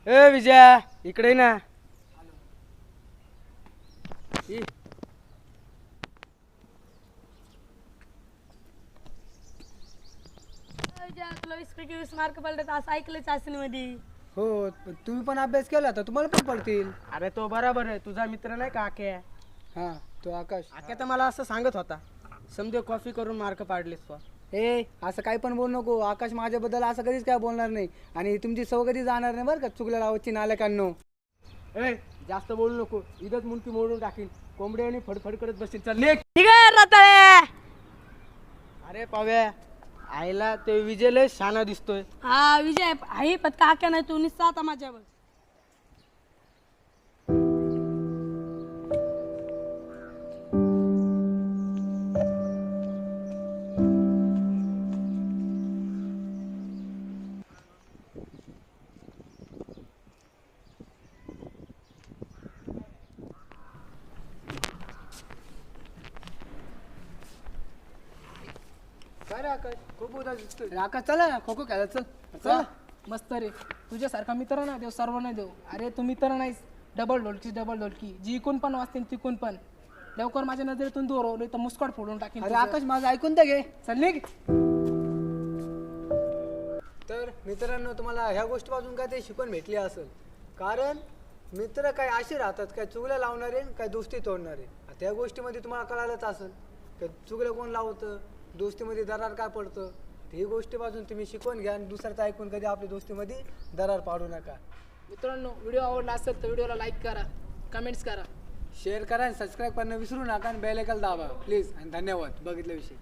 ए विजया इकडे ये ना. ई. तुला 20 मार्क पडले असं ऐकलं चाचणीमध्ये. हो तुम्ही पण अभ्यास केला तर तुम्हाला पण पडतील. अरे तो बराबर आहे, तुझा मित्र नाही का आक्या? हा तो आकाश. आक्या तर मला असं सांगत होता, समजे कॉफी करून मार्क पाडलेस तू. ए असं काही पण बोलू नको. आकाश माझ्याबद्दल असं कधीच काय बोलणार नाही आणि तुमची सव कधी जाणार नाही बरं का चुकल्या लावची नाल्याकांनो. ए जास्त बोलू नको, इथंच मुंडकी मोडून टाकील. कोंबडी आणि फडफड करत बसतील. चल निघ. ठीक आहे रताळे. अरे पाव्या, आईला ते विजय लय शाना दिसतोय. हा विजय आहे पण काक्या नाही तू निस्ता आता माझ्यावर. काय रे आकाश खूप उदास दिसतोय. आकाश चला ना खो खो खेळायला चल. चल मस्त रे. तुझ्यासारखा मित्र ना देव सर्व नाही देव. अरे तू मित्र नाहीस, डबल ढोलकी जी इकून पण वाचते तिकून पण. लवकर माझ्या नजरेतून दूर हो, तर मुस्काट फोडून टाकेन. अरे आकाश माझं ऐकून तर घे. चल निघ. तर मित्रांनो तुम्हाला ह्या गोष्टीपासून काय ते शिकवण भेटली असेल. कारण मित्र काय असे राहतात, काय चुगल्या लावणारे काय दोस्ती तोडणारे. त्या गोष्टीमध्ये तुम्हाला कळालंच असेल की चुगलं कोण लावतं, दोस्तीमध्ये दरार काय पडतं. ही गोष्टीपासून तुम्ही शिकवून घ्या आणि दुसऱ्याचं ऐकून कधी आपल्या दोस्तीमध्ये दरार पाडू नका. मित्रांनो व्हिडिओ आवडला असेल तर व्हिडिओला लाईक करा, कमेंट्स करा. शेअर करा आणि सबस्क्राईब करणं विसरू नका आणि बेल आयकॉन दाबा प्लीज. आणि धन्यवाद बघितल्याविषयी.